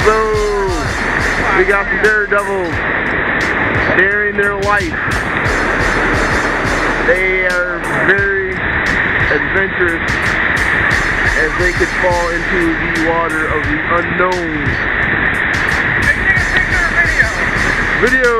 So, we got some daredevils daring their life. They are very adventurous as they could fall into the water of the unknown. Video!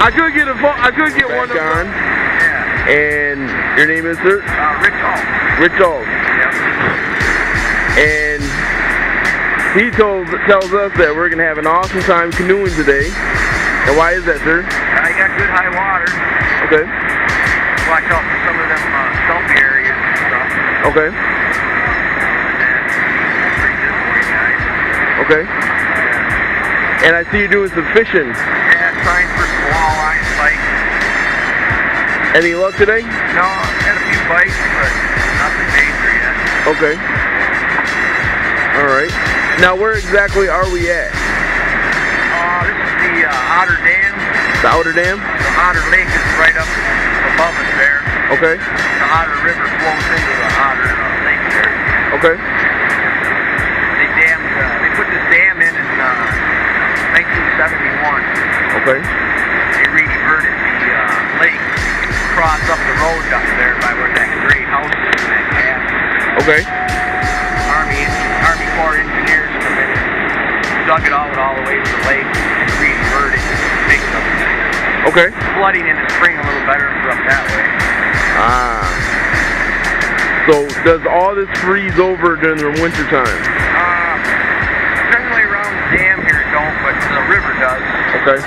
I could get one on. And your name is, sir? Rich Alt. Yep. And he tells us that we're going to have an awesome time canoeing today. And why is that, sir? I got good high water. Okay. Watch out for some of them stumpy areas and stuff. Okay. Okay. And I see you're doing some fishing. Yeah, trying for some walleye and pike. Any luck today? No, I've had a few bites, but nothing major yet. Okay. Alright. Now, where exactly are we at? This is the Otter Dam. The Outer Dam? The Otter Lake is right up above us there. Okay. The Otter River flows into the Otter Lake there. Okay. They put this dam in 1971. Okay. They re-diverted the lake across up the road up there by where that gray house is and that cabin. Okay. Army Corps engineers come in and dug it all the way to the lake and re-diverted it to make something. Okay. Flooding in the spring a little better for up that way. Ah. So does all this freeze over during the winter time? Generally around the dam here it don't, but the river does. Okay.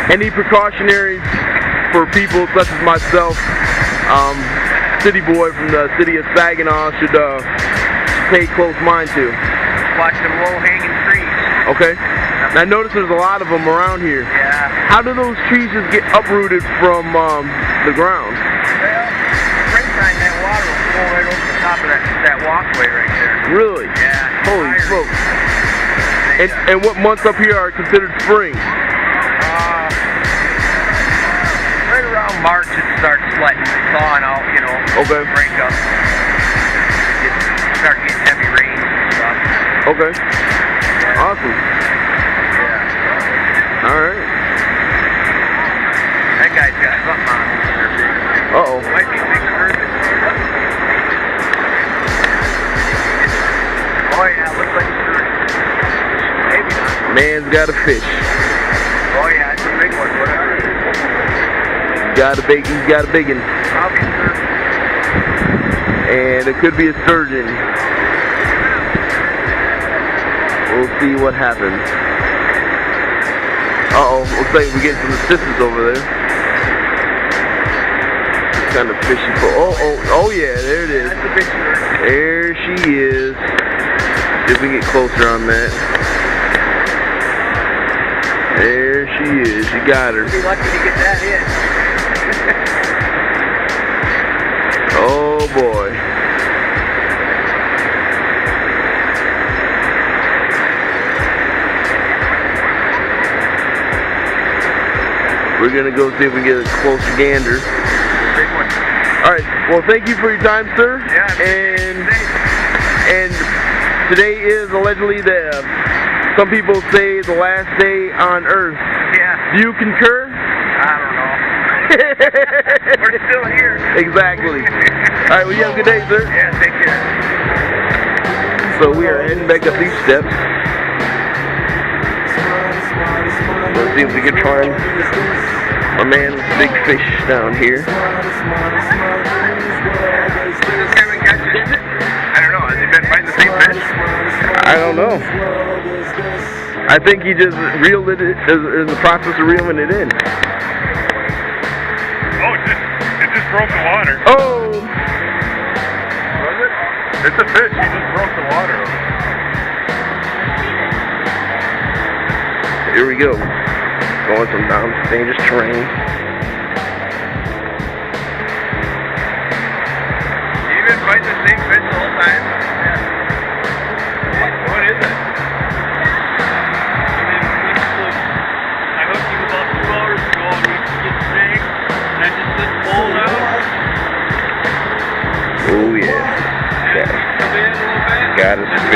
Any precautionary for people such as myself, city boy from the city of Saginaw, should pay close mind to? Watch them low-hanging trees. Okay. And I notice there's a lot of them around here. Yeah. How do those trees just get uprooted from the ground? Well, springtime that water will flow right over the top of that walkway right there. Really? Yeah. Holy smokes. And what months up here are considered spring? Right around March it starts letting, thawing out, you know. Okay. Break up. Start getting heavy rain and stuff. Okay. Yeah. Awesome. Yeah. Alright. That guy's got something on him. Uh-oh. Might be big sturgeon. Oh yeah, looks like sturgeon. Maybe not. Man's got a fish. Oh yeah, it's a big one, whatever it is. He's got a big one. Probably a sturgeon. And it could be a sturgeon. We'll see what happens. Uh-oh, looks like we're getting some assistance over there. Kind of fishy. Oh yeah, there it is. That's a big sturgeon. There she is. See if we can get closer on that. There she is. You got her. Be lucky to get that in. Oh boy. We're gonna go see if we get a closer gander. Big one. Alright, well thank you for your time, sir. Yeah, and today is allegedly some people say the last day on Earth. Yeah. Do you concur? I don't know. We're still here. Exactly. Alright, well you have a good day, sir. Yeah, take care. So we are heading back up these steps. Let's see if we can find a man with big fish down here. I don't know. Has he been fighting the same fish? I don't know. I think he just reeled it in the process of reeling it in. Oh, it just broke the water. Oh! Was it? It's a fish. He just broke the water. Here we go. Going some down dangerous terrain. You been fighting the same fish the whole time? Yeah. What is it?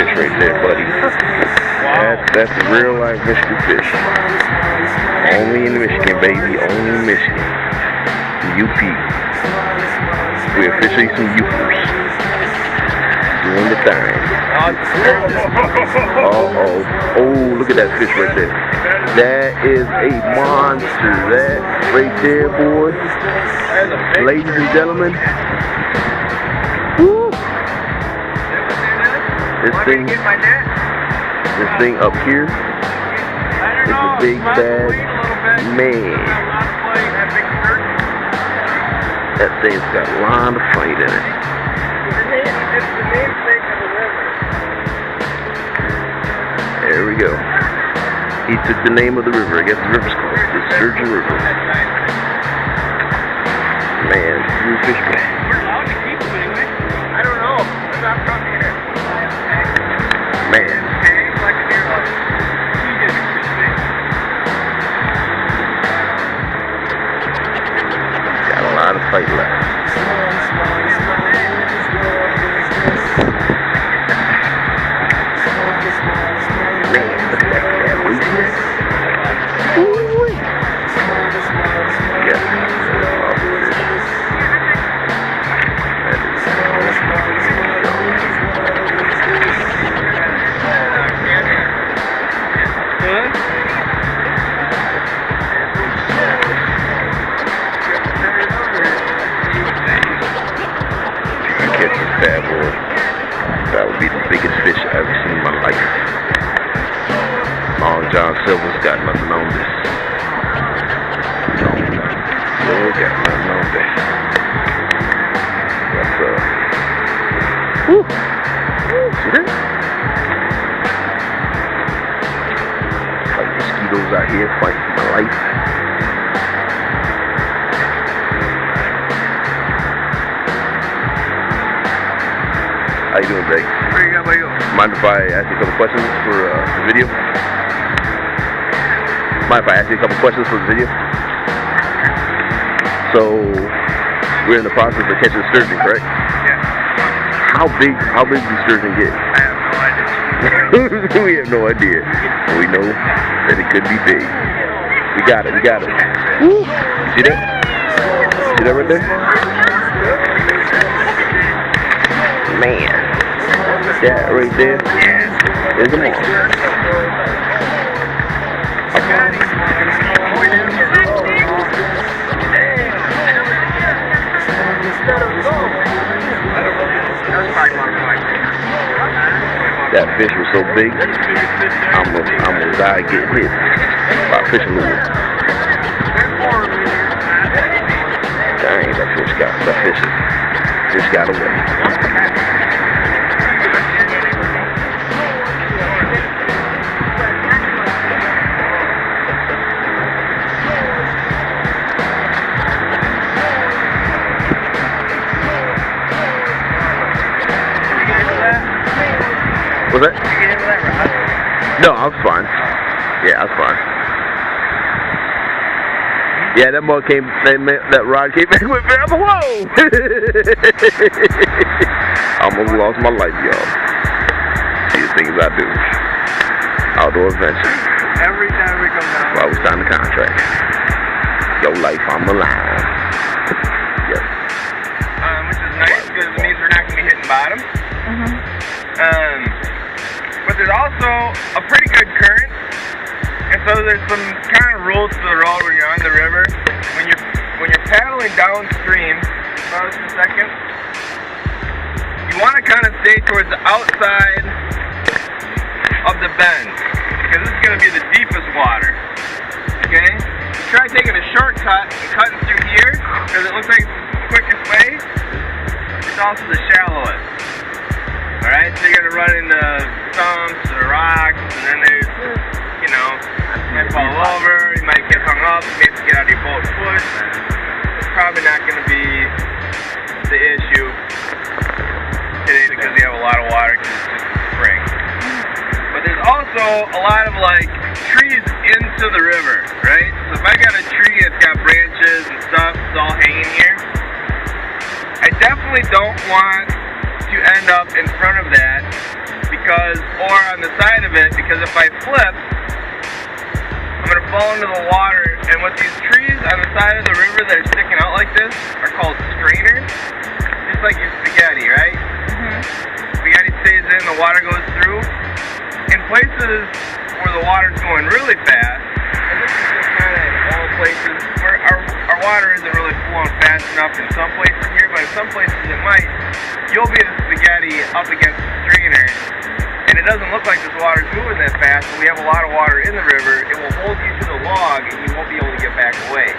fish right there, buddy. That's a real life Michigan fish. Only in Michigan, baby. Only in Michigan. UP. We're officially some UPers. Doing the thing. Oh, look at that fish right there. That is a monster. That right there, boy. Ladies and gentlemen. Woo. This thing up here is a big bad man. That thing's got a lot of fight in it. There we go. He took the name of the river. I guess the river's called the Sturgeon River. Man, new fish bag. We're allowed to keep them anyway. I don't know. I'm from here. Man. Got a lot of fight left. That would be the biggest fish I've ever seen in my life. Long John Silver's got nothing on this. Long John Silver got nothing on this. That's woo! See that? Fight mosquitoes out here fighting for my life. How you doing, Jake? Where you go? Mind if I ask you a couple questions for the video? Mind if I ask you a couple questions for the video? So, we're in the process of catching sturgeon, correct? Yeah. How big do sturgeon get? I have no idea. We have no idea. We know that it could be big. We got it. Woo! See that? See that right there? Man, that right there is a monster. That fish was so big, I'm gonna die getting hit by a fishing lure. Dang, that fish got away. What's that? Did you get into that rod? No, I was fine. Yeah, I was fine. Yeah, that rod came back with me. Whoa! I almost lost my life, y'all. See the things I do. Outdoor adventure. Every time we come down. Well, I was signing the contract. Your life on the line. Yes. Which is nice because it means we're not going to be hitting bottom. But there's also a pretty good current, and so there's some kind of rules to the road when you're on the river. When you're paddling downstream, pause a second, you want to kind of stay towards the outside of the bend, because this is going to be the deepest water. Okay? Try taking a shortcut and cutting through here, because it looks like it's the quickest way. It's also the shallowest. Alright, so you're going to run into stumps or rocks, and then there's, you might fall over, you might get hung up in case you get out of your boat and push. It's probably not going to be the issue today because you have a lot of water because it's just spring. But there's also a lot of, trees into the river, right? So if I got a tree that's got branches and stuff, it's all hanging here, I definitely don't want to end up in front of that or on the side of it, because if I flip, I'm going to fall into the water, and what these trees on the side of the river that are sticking out like this are called strainers, just like your spaghetti, right? Spaghetti stays in, the water goes through. In places where the water's going really fast, and this is just kind of all places where our water isn't really flowing fast enough in some places here, but in some places it might, you'll be the spaghetti up against the strainer, and it doesn't look like this water's moving that fast, but we have a lot of water in the river. It will hold you to the log, and you won't be able to get back away.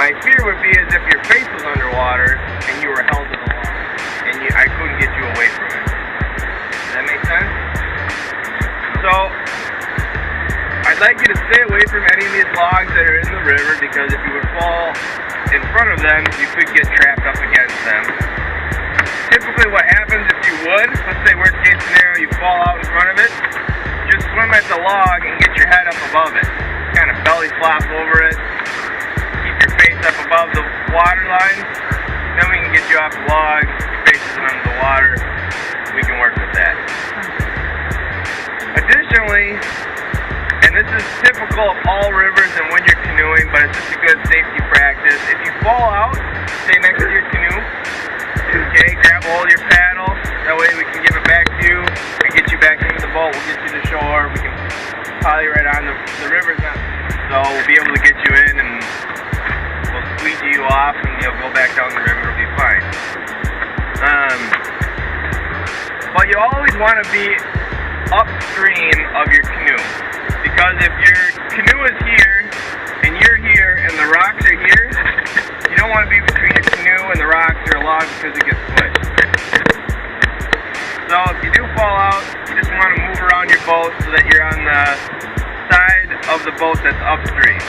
My fear would be as if your face was underwater, and you were held to the log, and I couldn't get you away from it. Does that make sense? So, I'd like you to stay away from any of these logs that are in the river, because if you would fall in front of them, you could get trapped up against them. Typically what happens if you would, let's say worst case scenario, you fall out in front of it, just swim at the log and get your head up above it. Kind of belly flop over it, keep your face up above the water line, then we can get you off the log, your face isn't under the water, we can work with that. Additionally, and this is typical of all rivers and when you're canoeing, but it's just a good safety practice, if you fall out, stay next to your canoe, okay, grab a hold of your paddle, that way we can give it back to you and get you back into the boat, we'll get you to shore, we can pile you right on the river's not, so we'll be able to get you in and we'll squeegee you off and you'll go back down the river, it'll be fine. But you always want to be upstream of your canoe, because if your canoe is here and you're here and the rocks are here, you don't want to be between your canoe and the rocks or a log because it gets squished. So if you do fall out, you just want to move around your boat so that you're on the side of the boat that's upstream.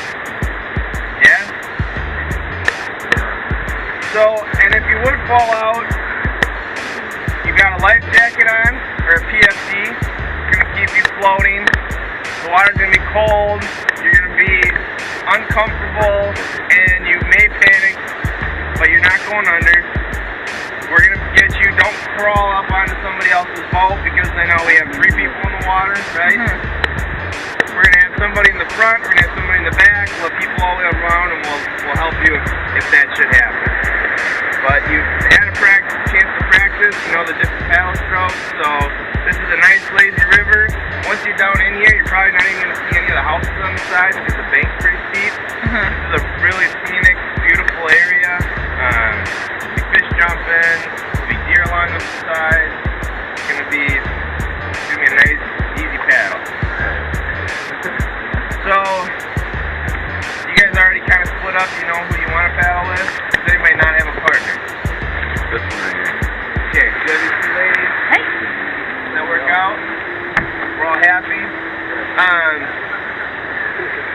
Yeah? So, and if you would fall out, you got a life jacket on, or a PFD, it's going to keep you floating. The water's going to be cold, you're going to be uncomfortable, and you may panic, but you're not going under. We're going to get you, don't crawl up onto somebody else's boat, because I know we have 3 people in the water, right? We're going to have somebody in the front, we're going to have somebody in the back, we'll have people all the way around, and we'll help you if that should happen. But you've had a chance to practice, you know the different paddle strokes, so this is a nice lazy river. Once you're down in here, you're probably not even going to see any of the houses on the side because the bank's pretty steep. This is a really scenic, beautiful area. Fish jumping, there'll be deer along the side. It's going to be a nice, easy paddle. So, you guys already kind of split up, you know who you want to paddle with. Does anybody not have a partner? This one right here. Okay, so these 2 ladies. Hey. Does that work out? We're all happy.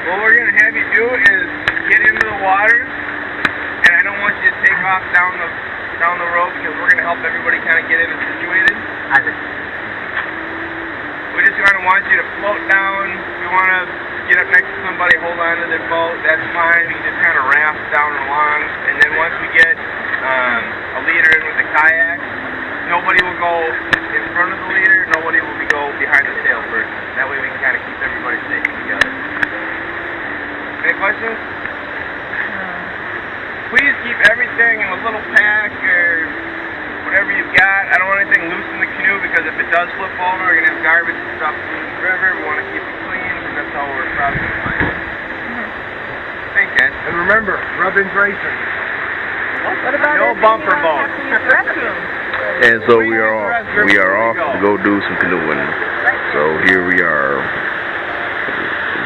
What we're going to have you do is get into the water, and I don't want you to take off down the rope, because we're going to help everybody kind of get in and situated. We just kind of want you to float down. We want to get up next to somebody, hold on to their boat, that's fine. We can just kind of raft down and along, and then once we get a leader in with the kayak, nobody will go in front of the leader, nobody will go behind the tail person. That way we can kind of keep everybody safe together. Any questions? Please keep everything in a little pack or whatever you've got. I don't want anything loose in the canoe, because if it does flip over, we're going to have garbage and stuff in the river. We want to keep it clean, and that's how we're probably going to find it. Thanks, guys. And remember, rubbing's racing. What about No bumper boat. And so we are off to go do some canoeing. So here we are.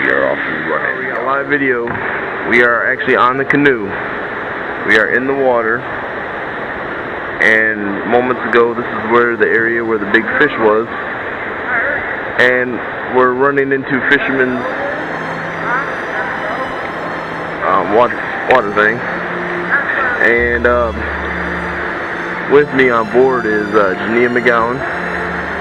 We are off and running. We got live video. We are actually on the canoe. We are in the water. And moments ago, this is where the area where the big fish was. And we're running into fishermen's water thing. And with me on board is Jania McGowan.